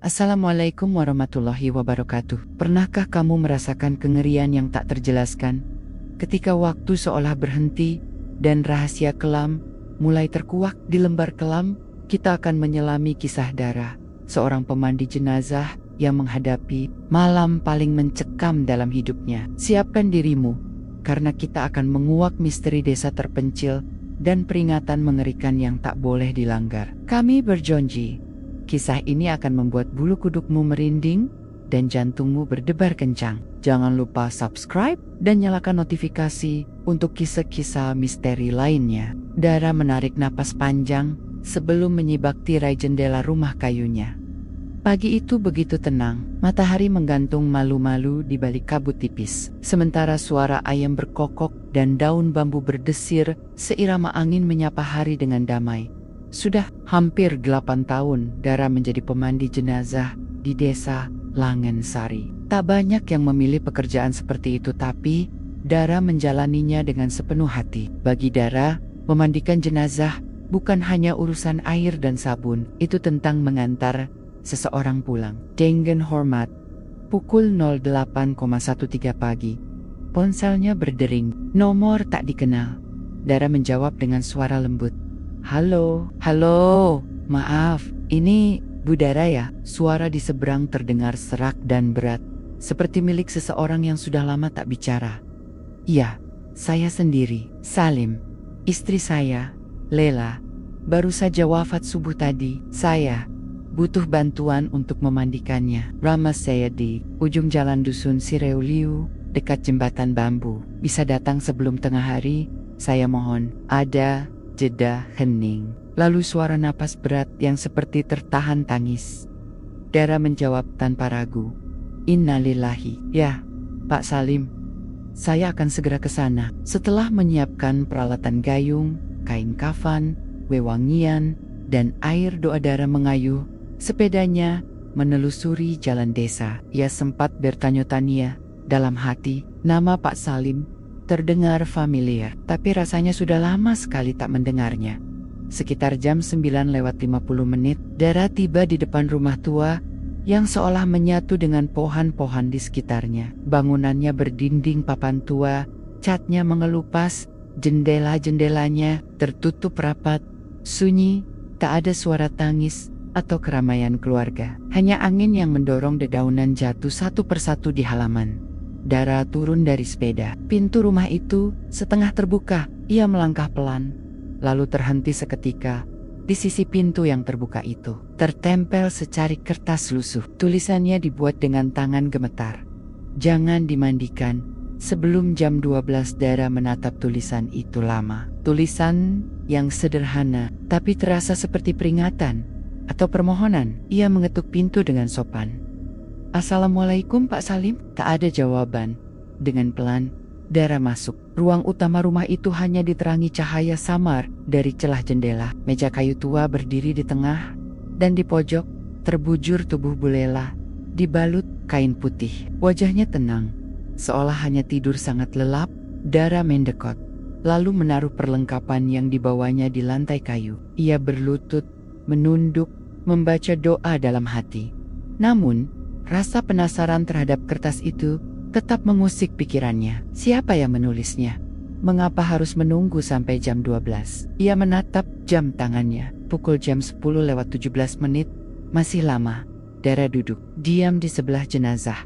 Assalamualaikum warahmatullahi wabarakatuh. Pernahkah kamu merasakan kengerian yang tak terjelaskan? Ketika waktu seolah berhenti dan rahasia kelam mulai terkuak di lembar kelam, kita akan menyelami kisah Dara, seorang pemandi jenazah yang menghadapi malam paling mencekam dalam hidupnya. Siapkan dirimu, karena kita akan menguak misteri desa terpencil dan peringatan mengerikan yang tak boleh dilanggar. Kami berjanji, kisah ini akan membuat bulu kudukmu merinding dan jantungmu berdebar kencang. Jangan lupa subscribe dan nyalakan notifikasi untuk kisah-kisah misteri lainnya. Dara menarik napas panjang sebelum menyibak tirai jendela rumah kayunya. Pagi itu begitu tenang, matahari menggantung malu-malu di balik kabut tipis. Sementara suara ayam berkokok dan daun bambu berdesir seirama angin menyapa hari dengan damai. Sudah hampir 8 tahun Dara menjadi pemandi jenazah di desa Langensari. Tak banyak yang memilih pekerjaan seperti itu, tapi Dara menjalaninya dengan sepenuh hati. Bagi Dara, memandikan jenazah bukan hanya urusan air dan sabun, itu tentang mengantar seseorang pulang. Dengan hormat, pukul 08.13 pagi, ponselnya berdering. Nomor tak dikenal. Dara menjawab dengan suara lembut. Halo, maaf, ini Bu Dara ya? Suara di seberang terdengar serak dan berat, seperti milik seseorang yang sudah lama tak bicara. Iya, saya sendiri, Salim. Istri saya, Lela, baru saja wafat subuh tadi. Saya butuh bantuan untuk memandikannya. Rama saya di ujung jalan dusun Sireuliu, dekat jembatan bambu. Bisa datang sebelum tengah hari, saya mohon. Ada jeda hening, lalu suara napas berat yang seperti tertahan tangis. Dara menjawab tanpa ragu. Innalillahi. Ya, Pak Salim, saya akan segera ke sana. Setelah menyiapkan peralatan gayung, kain kafan, wewangian, dan air doa, Dara mengayuh sepedanya menelusuri jalan desa. Ia sempat bertanya-tanya dalam hati, nama Pak Salim terdengar familiar, tapi rasanya sudah lama sekali tak mendengarnya. Sekitar jam 9:50, Dara tiba di depan rumah tua yang seolah menyatu dengan pohon-pohon di sekitarnya. Bangunannya berdinding papan tua, catnya mengelupas, jendela-jendelanya tertutup rapat, sunyi, tak ada suara tangis atau keramaian keluarga. Hanya angin yang mendorong dedaunan jatuh satu persatu di halaman. Dara turun dari sepeda. Pintu rumah itu setengah terbuka. Ia melangkah pelan, lalu terhenti seketika. Di sisi pintu yang terbuka itu tertempel secarik kertas lusuh. Tulisannya dibuat dengan tangan gemetar. Jangan dimandikan sebelum jam 12. Dara menatap tulisan itu lama. Tulisan yang sederhana, tapi terasa seperti peringatan atau permohonan. Ia mengetuk pintu dengan sopan. Assalamualaikum Pak Salim. Tak ada jawaban. Dengan pelan, Dara masuk. Ruang utama rumah itu hanya diterangi cahaya samar dari celah jendela. Meja kayu tua berdiri di tengah, dan di pojok terbujur tubuh Bu Lela dibalut kain putih. Wajahnya tenang, seolah hanya tidur sangat lelap. Dara mendekot, lalu menaruh perlengkapan yang dibawanya di lantai kayu. Ia berlutut, menunduk, membaca doa dalam hati. Namun, rasa penasaran terhadap kertas itu tetap mengusik pikirannya. Siapa yang menulisnya? Mengapa harus menunggu sampai jam 12? Ia menatap jam tangannya. Pukul jam 10:17. Masih lama. Dara duduk diam di sebelah jenazah,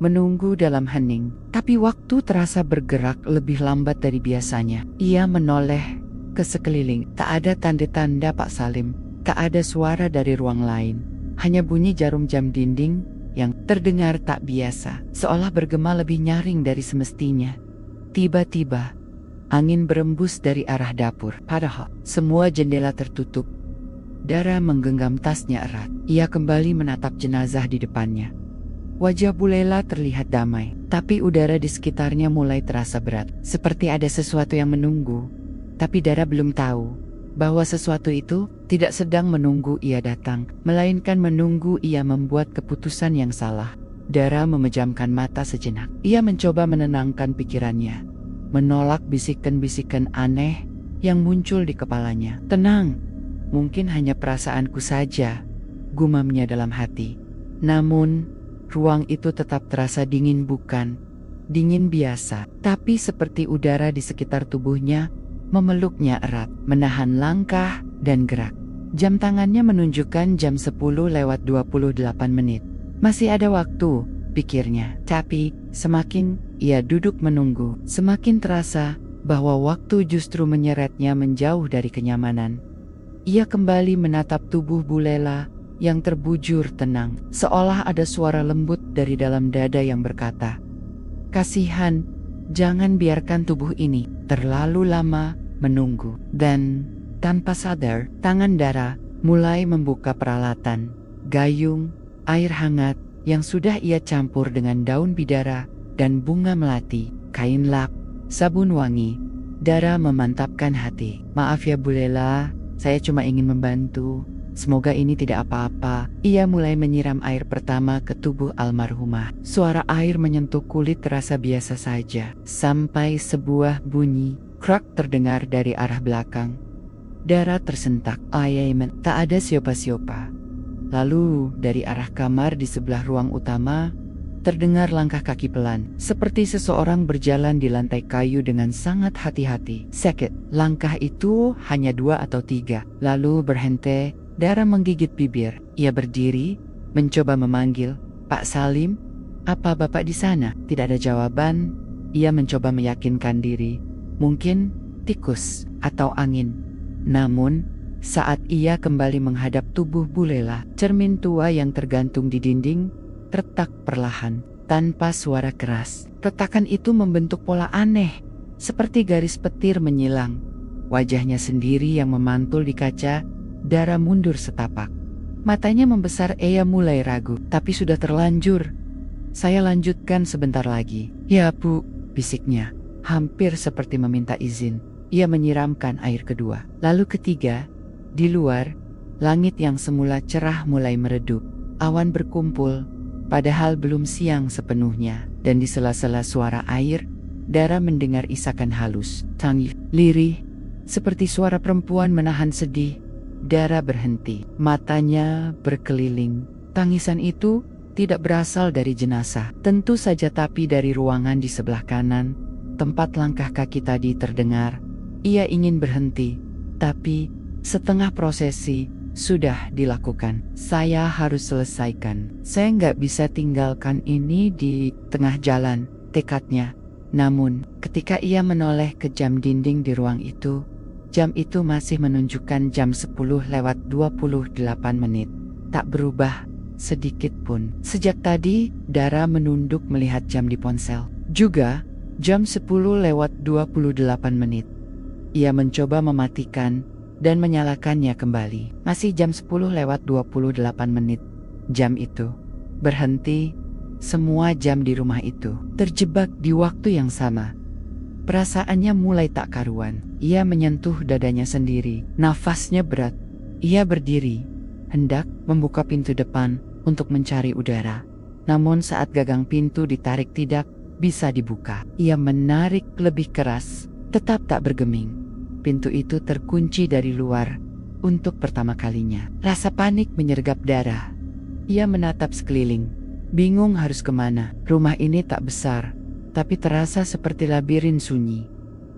menunggu dalam hening. Tapi waktu terasa bergerak lebih lambat dari biasanya. Ia menoleh ke sekeliling. Tak ada tanda-tanda Pak Salim. Tak ada suara dari ruang lain. Hanya bunyi jarum jam dinding yang terdengar tak biasa, seolah bergema lebih nyaring dari semestinya. Tiba-tiba, angin berembus dari arah dapur. Padahal semua jendela tertutup. Dara menggenggam tasnya erat. Ia kembali menatap jenazah di depannya. Wajah Bu Lela terlihat damai, tapi udara di sekitarnya mulai terasa berat. Seperti ada sesuatu yang menunggu. Tapi Dara belum tahu bahwa sesuatu itu tidak sedang menunggu ia datang, melainkan menunggu ia membuat keputusan yang salah. Dara memejamkan mata sejenak. Ia mencoba menenangkan pikirannya, menolak bisikan-bisikan aneh yang muncul di kepalanya. Tenang, mungkin hanya perasaanku saja. gumamnya dalam hati. Namun, ruang itu tetap terasa dingin, bukan dingin biasa, tapi seperti udara di sekitar tubuhnya memeluknya erat, menahan langkah dan gerak. Jam tangannya menunjukkan jam 10:28. Masih ada waktu, pikirnya. Tapi, semakin ia duduk menunggu, semakin terasa bahwa waktu justru menyeretnya menjauh dari kenyamanan. Ia kembali menatap tubuh Bu Lela yang terbujur tenang, seolah ada suara lembut dari dalam dada yang berkata, "Kasihan, jangan biarkan tubuh ini terlalu lama menunggu." Dan tanpa sadar, tangan Dara mulai membuka peralatan, gayung, air hangat yang sudah ia campur dengan daun bidara dan bunga melati, kain lap, sabun wangi. Dara memantapkan hati. "Maaf ya Bu Lela, saya cuma ingin membantu. Semoga ini tidak apa-apa." Ia mulai menyiram air pertama ke tubuh almarhumah. Suara air menyentuh kulit terasa biasa saja, sampai sebuah bunyi krak terdengar dari arah belakang. Dara tersentak. Ayamen, tak ada siapa-siapa. Lalu dari arah kamar di sebelah ruang utama, terdengar langkah kaki pelan, seperti seseorang berjalan di lantai kayu dengan sangat hati-hati. Sakit, langkah itu hanya 2 atau 3, lalu berhenti. Dara menggigit bibir. Ia berdiri, mencoba memanggil, "Pak Salim, apa Bapak di sana?" Tidak ada jawaban. Ia mencoba meyakinkan diri, mungkin tikus atau angin. Namun, saat ia kembali menghadap tubuh Bu Lela, cermin tua yang tergantung di dinding retak perlahan, tanpa suara keras. Retakan itu membentuk pola aneh, seperti garis petir menyilang. Wajahnya sendiri yang memantul di kaca. Dara mundur setapak. Matanya membesar. Ia mulai ragu, tapi sudah terlanjur. "Saya lanjutkan sebentar lagi." "Ya Bu," bisiknya, hampir seperti meminta izin. Ia menyiramkan air kedua, lalu ketiga. Di luar, langit yang semula cerah mulai meredup. Awan berkumpul, padahal belum siang sepenuhnya, dan di sela-sela suara air, Dara mendengar isakan halus, tangis, lirih, seperti suara perempuan menahan sedih. Dara berhenti, matanya berkeliling. Tangisan itu tidak berasal dari jenazah, tentu saja, tapi dari ruangan di sebelah kanan, tempat langkah kaki tadi terdengar. Ia ingin berhenti, tapi setengah prosesi sudah dilakukan. "Saya harus selesaikan. Saya nggak bisa tinggalkan ini di tengah jalan," tekadnya. Namun, ketika ia menoleh ke jam dinding di ruang itu, jam itu masih menunjukkan jam 10:28. Tak berubah sedikit pun. Sejak tadi, Dara menunduk melihat jam di ponsel. Juga jam 10:28. Ia mencoba mematikan dan menyalakannya kembali. Masih jam 10:28. Jam itu berhenti. Semua jam di rumah itu terjebak di waktu yang sama. Perasaannya mulai tak karuan. Ia menyentuh dadanya sendiri. Nafasnya berat. Ia berdiri, hendak membuka pintu depan untuk mencari udara. Namun saat gagang pintu ditarik tidak bisa dibuka. Ia menarik lebih keras, tetap tak bergeming. Pintu itu terkunci dari luar untuk pertama kalinya. Rasa panik menyergap Dara. Ia menatap sekeliling, bingung harus kemana. Rumah ini tak besar, tapi terasa seperti labirin sunyi.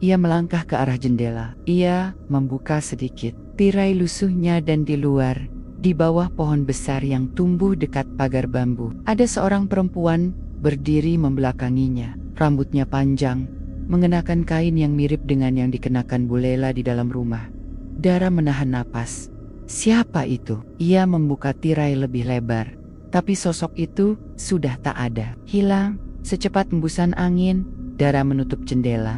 Ia melangkah ke arah jendela. Ia membuka sedikit. Tirai lusuhnya, dan di luar, di bawah pohon besar yang tumbuh dekat pagar bambu, ada seorang perempuan berdiri membelakanginya. Rambutnya panjang, mengenakan kain yang mirip dengan yang dikenakan Bu Lela di dalam rumah. Dara menahan napas. Siapa itu? Ia membuka tirai lebih lebar, tapi sosok itu sudah tak ada. Hilang secepat hembusan angin. Dara menutup jendela.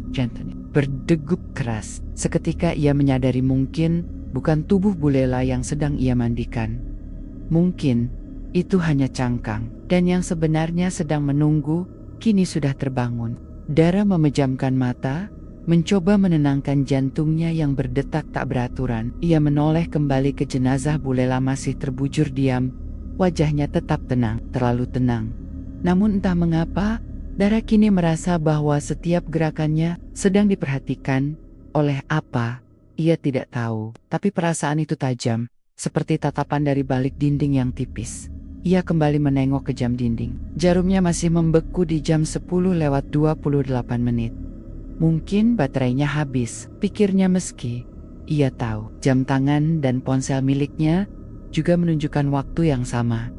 Berdegup keras. Seketika ia menyadari mungkin bukan tubuh Bu Lela yang sedang ia mandikan. Mungkin itu hanya cangkang, dan yang sebenarnya sedang menunggu kini sudah terbangun. Dara memejamkan mata, mencoba menenangkan jantungnya yang berdetak tak beraturan. Ia menoleh kembali ke jenazah. Bu Lela masih terbujur diam, wajahnya tetap tenang, terlalu tenang. Namun entah mengapa, Dara kini merasa bahwa setiap gerakannya sedang diperhatikan. Oleh apa? Ia tidak tahu, tapi perasaan itu tajam, seperti tatapan dari balik dinding yang tipis. Ia kembali menengok ke jam dinding. Jarumnya masih membeku di jam 10:28 menit. Mungkin baterainya habis, pikirnya meski ia tahu jam tangan dan ponsel miliknya juga menunjukkan waktu yang sama.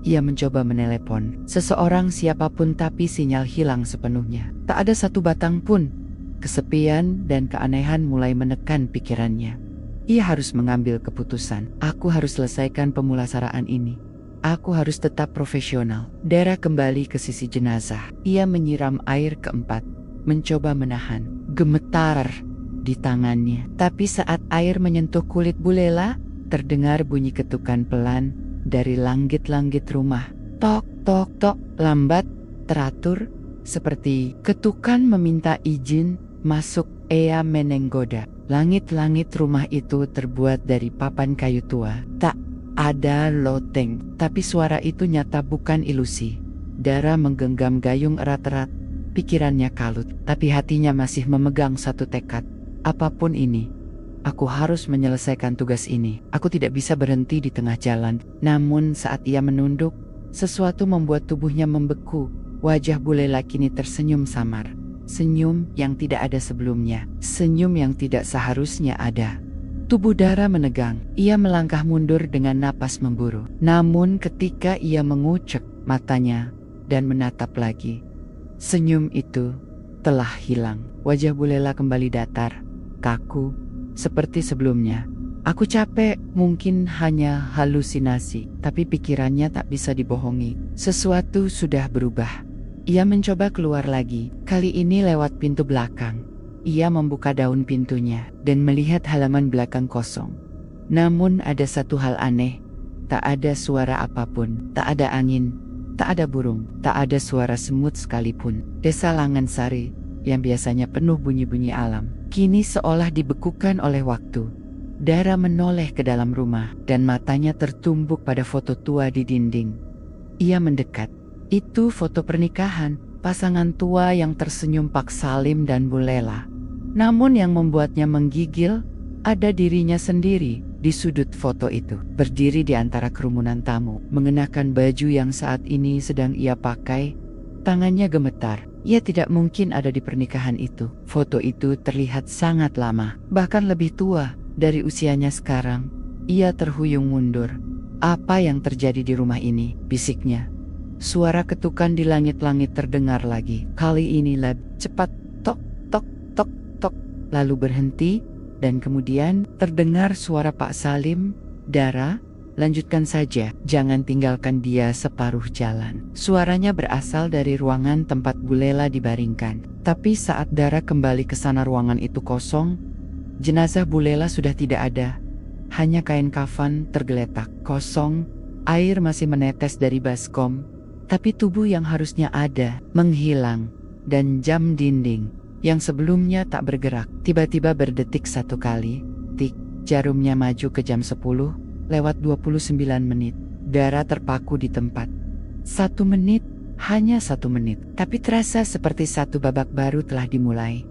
Ia mencoba menelepon seseorang siapapun tapi sinyal hilang sepenuhnya. Tak ada satu batang pun. Kesepian dan keanehan mulai menekan pikirannya. Ia harus mengambil keputusan. Aku harus selesaikan pemulasaraan ini. Aku harus tetap profesional. Dara kembali ke sisi jenazah. Ia menyiram air keempat, mencoba menahan gemetar di tangannya. Tapi saat air menyentuh kulit Bu Lela, terdengar bunyi ketukan pelan dari langit-langit rumah. Tok, tok, tok, lambat, teratur, seperti ketukan meminta izin masuk. Ia menenggoda. Langit-langit rumah itu terbuat dari papan kayu tua. Tak ada loteng, tapi suara itu nyata bukan ilusi. Dara menggenggam gayung erat-erat. Pikirannya kalut, tapi hatinya masih memegang satu tekad. Apapun ini, aku harus menyelesaikan tugas ini. Aku tidak bisa berhenti di tengah jalan. Namun saat ia menunduk, sesuatu membuat tubuhnya membeku. Wajah Bu Lela kini tersenyum samar. Senyum yang tidak ada sebelumnya. Senyum yang tidak seharusnya ada. Tubuh Dara menegang. Ia melangkah mundur dengan napas memburu. Namun ketika ia mengucek matanya dan menatap lagi, senyum itu telah hilang. Wajah Bu Lela kembali datar, kaku, seperti sebelumnya. Aku capek, mungkin hanya halusinasi, tapi pikirannya tak bisa dibohongi. Sesuatu sudah berubah. Ia mencoba keluar lagi, kali ini lewat pintu belakang. Ia membuka daun pintunya dan melihat halaman belakang kosong. Namun ada satu hal aneh, tak ada suara apapun, tak ada angin, tak ada burung, tak ada suara semut sekalipun. Desa Langansari yang biasanya penuh bunyi-bunyi alam, kini seolah dibekukan oleh waktu. Dara menoleh ke dalam rumah dan matanya tertumbuk pada foto tua di dinding. Ia mendekat. Itu foto pernikahan, pasangan tua yang tersenyum Pak Salim dan Bu Lela. Namun yang membuatnya menggigil, ada dirinya sendiri di sudut foto itu. Berdiri di antara kerumunan tamu, mengenakan baju yang saat ini sedang ia pakai. Tangannya gemetar. Ia tidak mungkin ada di pernikahan itu. Foto itu terlihat sangat lama, bahkan lebih tua dari usianya sekarang. Ia terhuyung mundur. Apa yang terjadi di rumah ini? Bisiknya. Suara ketukan di langit-langit terdengar lagi. Kali ini cepat, tok, tok, tok, tok. Lalu berhenti, dan kemudian terdengar suara Pak Salim. Dara, lanjutkan saja, jangan tinggalkan dia separuh jalan. Suaranya berasal dari ruangan tempat Bu Lela dibaringkan. Tapi saat Dara kembali ke sana, ruangan itu kosong. Jenazah Bu Lela sudah tidak ada. Hanya kain kafan tergeletak, kosong. Air masih menetes dari baskom. Tapi tubuh yang harusnya ada, menghilang. Dan jam dinding, yang sebelumnya tak bergerak, tiba-tiba berdetik satu kali. Tik, jarumnya maju ke jam 10:29 menit. Dara terpaku di tempat. 1 menit, hanya 1 menit. Tapi terasa seperti satu babak baru telah dimulai.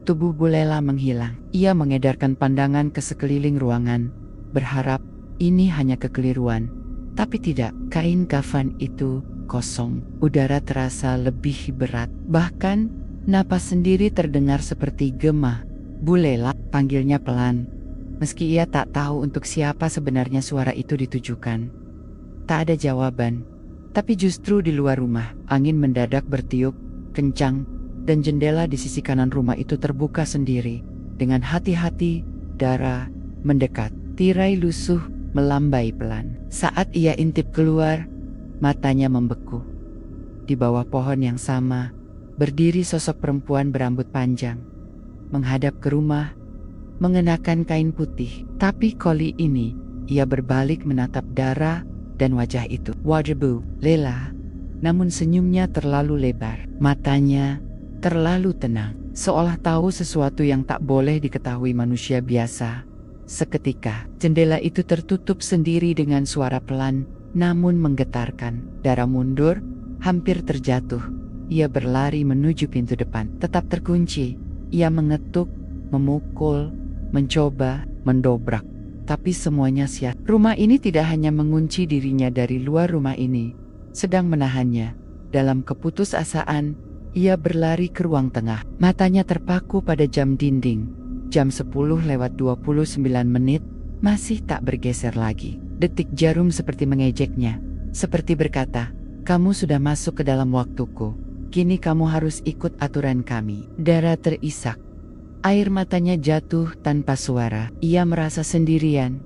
Tubuh Bu Lela menghilang. Ia mengedarkan pandangan ke sekeliling ruangan, berharap ini hanya kekeliruan. Tapi tidak, kain kafan itu kosong. Udara terasa lebih berat. Bahkan, napas sendiri terdengar seperti gema. Bu Lela, panggilnya pelan. Meski ia tak tahu untuk siapa sebenarnya suara itu ditujukan. Tak ada jawaban. Tapi justru di luar rumah, angin mendadak bertiup, kencang, dan jendela di sisi kanan rumah itu terbuka sendiri. Dengan hati-hati, Dara mendekat. Tirai lusuh melambai pelan. Saat ia intip keluar, matanya membeku. Di bawah pohon yang sama, berdiri sosok perempuan berambut panjang. Menghadap ke rumah, mengenakan kain putih. Tapi kali ini, ia berbalik menatap Dara dan wajah itu. Wajah Bu Lela, namun senyumnya terlalu lebar. Matanya terlalu tenang, seolah tahu sesuatu yang tak boleh diketahui manusia biasa. Seketika, jendela itu tertutup sendiri dengan suara pelan, namun menggetarkan. Dara mundur, hampir terjatuh. Ia berlari menuju pintu depan, tetap terkunci. Ia mengetuk, memukul, mencoba, mendobrak. tapi semuanya sia. Rumah ini tidak hanya mengunci dirinya dari luar rumah ini, sedang menahannya. Dalam keputusasaan, ia berlari ke ruang tengah. Matanya terpaku pada jam dinding. Jam 10:29, masih tak bergeser lagi. Detik jarum seperti mengejeknya, seperti berkata, "Kamu sudah masuk ke dalam waktuku. Kini kamu harus ikut aturan kami." Dara terisak. Air matanya jatuh tanpa suara. Ia merasa sendirian.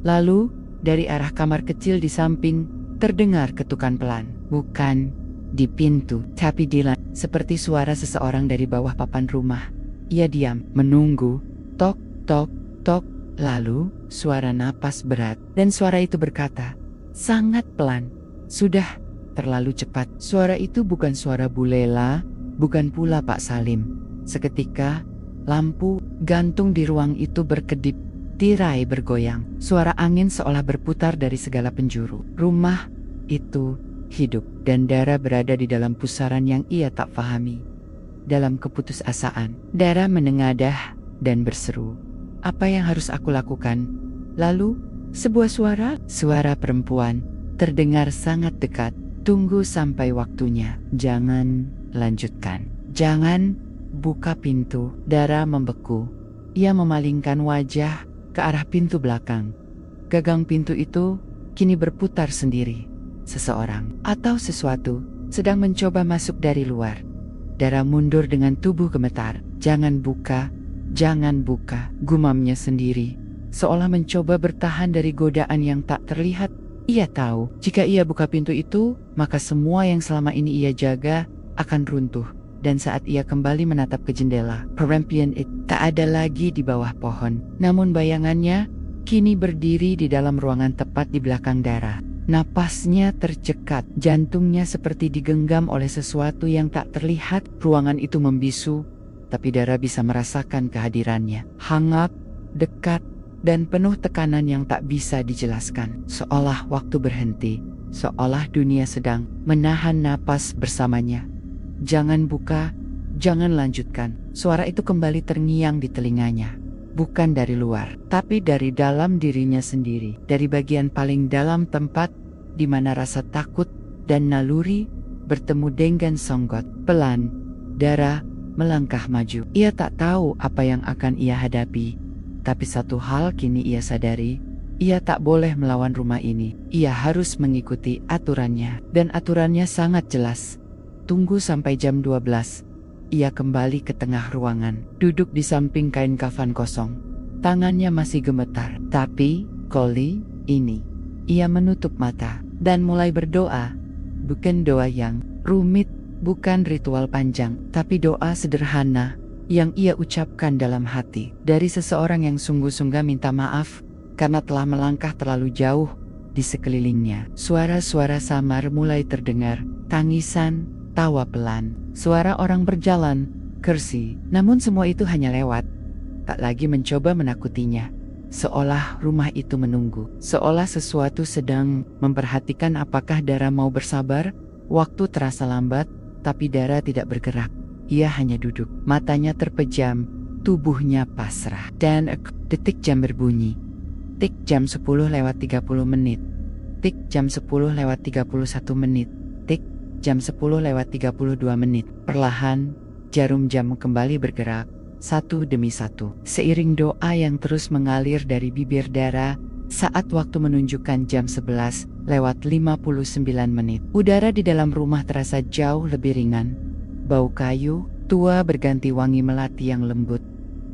Lalu, dari arah kamar kecil di samping, terdengar ketukan pelan. Bukan di pintu, tapi di lantai. Seperti suara seseorang dari bawah papan rumah. Ia diam, menunggu. Tok, tok, tok. Lalu, suara napas berat. Dan suara itu berkata, sangat pelan. Sudah, terlalu cepat. Suara itu bukan suara Bu Lela, bukan pula Pak Salim. Seketika, lampu gantung di ruang itu berkedip, tirai bergoyang. Suara angin seolah berputar dari segala penjuru. Rumah itu hidup, dan Dara berada di dalam pusaran yang ia tak pahami. Dalam keputusasaan, Dara menengadah dan berseru, "Apa yang harus aku lakukan?" Lalu, sebuah suara perempuan, terdengar sangat dekat. "Tunggu sampai waktunya. Jangan lanjutkan. Jangan buka pintu." Dara membeku. Ia memalingkan wajah ke arah pintu belakang. Gagang pintu itu kini berputar sendiri. Seseorang atau sesuatu sedang mencoba masuk dari luar. Dara mundur dengan tubuh gemetar. "Jangan buka, jangan buka," gumamnya sendiri, seolah mencoba bertahan dari godaan yang tak terlihat. Ia tahu, jika ia buka pintu itu, maka semua yang selama ini ia jaga akan runtuh. Dan saat ia kembali menatap ke jendela, perempuan itu tak ada lagi di bawah pohon. Namun bayangannya kini berdiri di dalam ruangan tepat di belakang Dara. Napasnya tercekat, jantungnya seperti digenggam oleh sesuatu yang tak terlihat. Ruangan itu membisu, tapi Dara bisa merasakan kehadirannya. Hangat, dekat, dan penuh tekanan yang tak bisa dijelaskan. Seolah waktu berhenti, seolah dunia sedang menahan napas bersamanya. "Jangan buka, jangan lanjutkan." Suara itu kembali terngiang di telinganya. Bukan dari luar, tapi dari dalam dirinya sendiri. Dari bagian paling dalam tempat di mana rasa takut dan naluri bertemu dengan songgot. Pelan, Dara melangkah maju. Ia tak tahu apa yang akan ia hadapi. Tapi satu hal kini ia sadari, ia tak boleh melawan rumah ini. Ia harus mengikuti aturannya. Dan aturannya sangat jelas. Tunggu sampai jam 12. Ia kembali ke tengah ruangan, duduk di samping kain kafan kosong. Tangannya masih gemetar, tapi kali ini ia menutup mata dan mulai berdoa. Bukan doa yang rumit, bukan ritual panjang, tapi doa sederhana yang ia ucapkan dalam hati. Dari seseorang yang sungguh-sungguh minta maaf karena telah melangkah terlalu jauh di sekelilingnya. Suara-suara samar mulai terdengar, tangisan, tawa pelan, suara orang berjalan, kursi. Namun semua itu hanya lewat, tak lagi mencoba menakutinya. Seolah rumah itu menunggu, seolah sesuatu sedang memperhatikan apakah Dara mau bersabar. Waktu terasa lambat, tapi Dara tidak bergerak. Ia hanya duduk, matanya terpejam, tubuhnya pasrah. Dan detik jam berbunyi. Tik jam 10:30. Tik jam 10:31. Tik jam 10:32. Perlahan, jarum jam kembali bergerak, satu demi satu. Seiring doa yang terus mengalir dari bibir Dara, saat waktu menunjukkan jam 11:59. Udara di dalam rumah terasa jauh lebih ringan. Bau kayu tua berganti wangi melati yang lembut.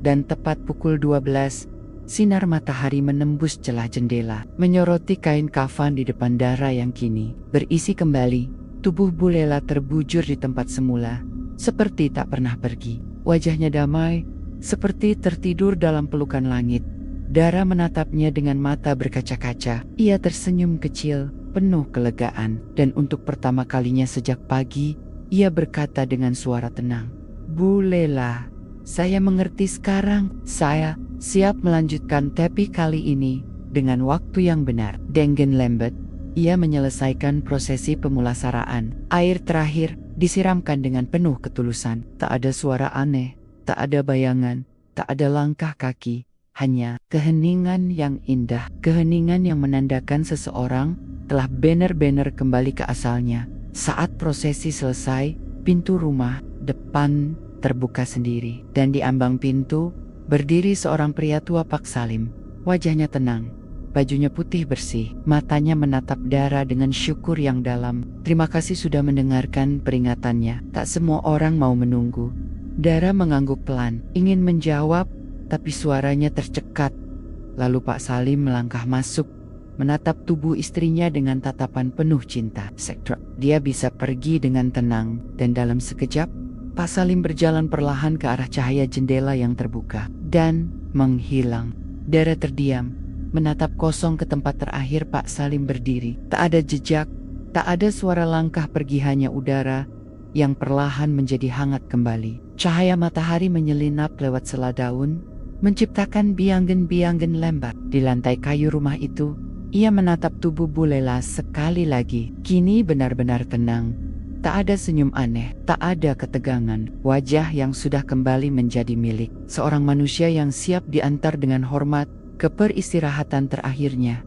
Dan tepat pukul 12, sinar matahari menembus celah jendela, menyoroti kain kafan di depan Dara yang kini berisi kembali. Tubuh Bu Lela terbujur di tempat semula, seperti tak pernah pergi. Wajahnya damai, seperti tertidur dalam pelukan langit. Dara menatapnya dengan mata berkaca-kaca. Ia tersenyum kecil, penuh kelegaan. Dan untuk pertama kalinya sejak pagi, ia berkata dengan suara tenang, "Bu Lela, saya mengerti sekarang. Saya siap melanjutkan, tapi kali ini dengan waktu yang benar." Dengan lambat, ia menyelesaikan prosesi pemulasaraan. Air terakhir disiramkan dengan penuh ketulusan. Tak ada suara aneh, tak ada bayangan, tak ada langkah kaki, hanya keheningan yang indah, keheningan yang menandakan seseorang telah benar-benar kembali ke asalnya. Saat prosesi selesai, pintu rumah depan terbuka sendiri, dan di ambang pintu berdiri seorang pria tua Pak Salim. Wajahnya tenang, bajunya putih bersih, matanya menatap Dara dengan syukur yang dalam. Terima kasih sudah mendengarkan peringatannya. Tak semua orang mau menunggu. Dara mengangguk pelan, ingin menjawab, tapi suaranya tercekat. Lalu Pak Salim melangkah masuk, menatap tubuh istrinya dengan tatapan penuh cinta. Dia bisa pergi dengan tenang, dan dalam sekejap, Pak Salim berjalan perlahan ke arah cahaya jendela yang terbuka, dan menghilang. Dara terdiam, menatap kosong ke tempat terakhir Pak Salim berdiri. Tak ada jejak, tak ada suara langkah pergi, hanya udara yang perlahan menjadi hangat kembali. Cahaya matahari menyelinap lewat sela daun, menciptakan biangen-biangen lembar. Di lantai kayu rumah itu, ia menatap tubuh Bu Lela sekali lagi. Kini benar-benar tenang. Tak ada senyum aneh, tak ada ketegangan. Wajah yang sudah kembali menjadi milik seorang manusia yang siap diantar dengan hormat ke peristirahatan terakhirnya.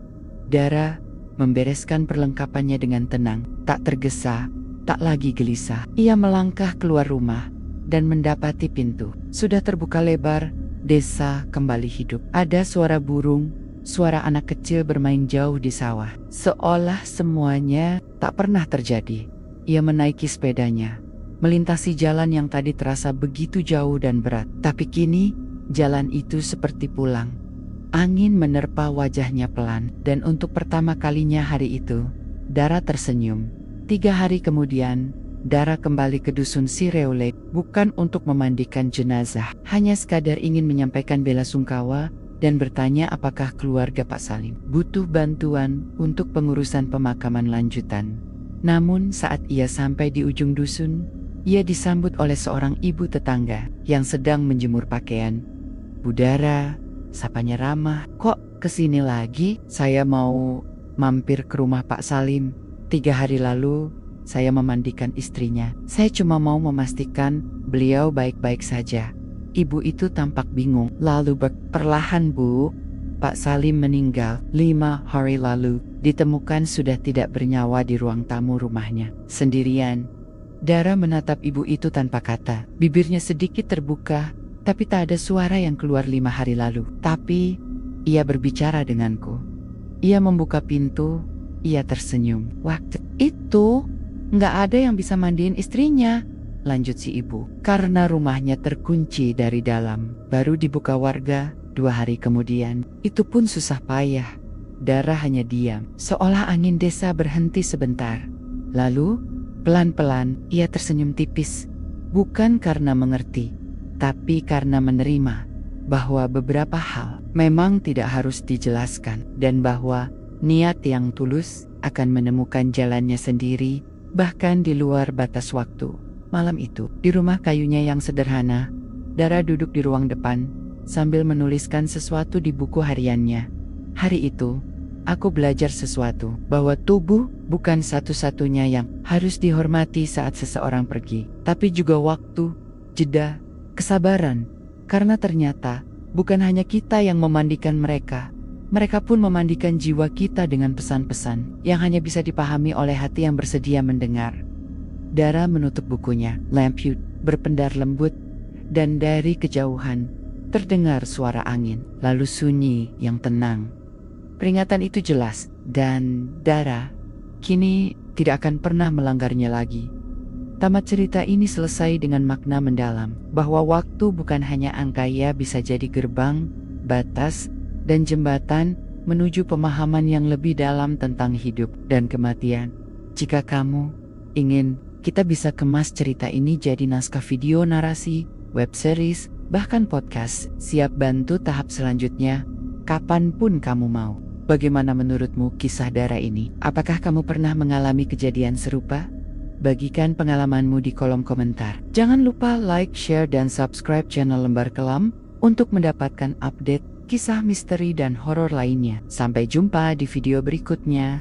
Dara membereskan perlengkapannya dengan tenang, tak tergesa, tak lagi gelisah. Ia melangkah keluar rumah dan mendapati pintu sudah terbuka lebar. Desa kembali hidup. Ada suara burung, suara anak kecil bermain jauh di sawah. Seolah semuanya tak pernah terjadi. Ia menaiki sepedanya, melintasi jalan yang tadi terasa begitu jauh dan berat. Tapi kini, jalan itu seperti pulang. Angin menerpa wajahnya pelan, dan untuk pertama kalinya hari itu, Dara tersenyum. 3 hari kemudian, Dara kembali ke dusun Sireole, bukan untuk memandikan jenazah, hanya sekadar ingin menyampaikan bela sungkawa dan bertanya apakah keluarga Pak Salim butuh bantuan untuk pengurusan pemakaman lanjutan. Namun saat ia sampai di ujung dusun, ia disambut oleh seorang ibu tetangga yang sedang menjemur pakaian. "Bu Dara," sapanya ramah. "Kok kesini lagi?" "Saya mau mampir ke rumah Pak Salim. 3 hari lalu saya memandikan istrinya. Saya cuma mau memastikan beliau baik-baik saja." Ibu itu tampak bingung, lalu "Perlahan Bu, Pak Salim meninggal 5 hari lalu. Ditemukan sudah tidak bernyawa di ruang tamu rumahnya, sendirian." Dara menatap ibu itu tanpa kata. Bibirnya sedikit terbuka, tapi tak ada suara yang keluar 5 hari lalu. Tapi ia berbicara denganku. Ia membuka pintu, ia tersenyum. "Waktu itu nggak ada yang bisa mandiin istrinya," lanjut si ibu. "Karena rumahnya terkunci dari dalam. Baru dibuka warga 2 hari kemudian. Itu pun susah payah." Dara hanya diam, seolah angin desa berhenti sebentar. Lalu, pelan-pelan, ia tersenyum tipis. Bukan karena mengerti, tapi karena menerima bahwa beberapa hal memang tidak harus dijelaskan, dan bahwa niat yang tulus akan menemukan jalannya sendiri, bahkan di luar batas waktu. Malam itu, di rumah kayunya yang sederhana, Dara duduk di ruang depan sambil menuliskan sesuatu di buku hariannya. "Hari itu, aku belajar sesuatu, bahwa tubuh bukan satu-satunya yang harus dihormati saat seseorang pergi, tapi juga waktu, jeda, kesabaran. Karena ternyata bukan hanya kita yang memandikan mereka, mereka pun memandikan jiwa kita dengan pesan-pesan yang hanya bisa dipahami oleh hati yang bersedia mendengar." Dara menutup bukunya. Lampu berpendar lembut, dan dari kejauhan terdengar suara angin, lalu sunyi yang tenang. Peringatan itu jelas, dan Dara kini tidak akan pernah melanggarnya lagi. Tamat cerita ini selesai dengan makna mendalam, bahwa waktu bukan hanya angka, ia bisa jadi gerbang, batas, dan jembatan menuju pemahaman yang lebih dalam tentang hidup dan kematian. Jika kamu ingin, kita bisa kemas cerita ini jadi naskah video narasi, web series, bahkan podcast. Siap bantu tahap selanjutnya, kapanpun kamu mau. Bagaimana menurutmu kisah Dara ini? Apakah kamu pernah mengalami kejadian serupa? Bagikan pengalamanmu di kolom komentar. Jangan lupa like, share, dan subscribe channel Lembar Kelam untuk mendapatkan update kisah misteri dan horor lainnya. Sampai jumpa di video berikutnya.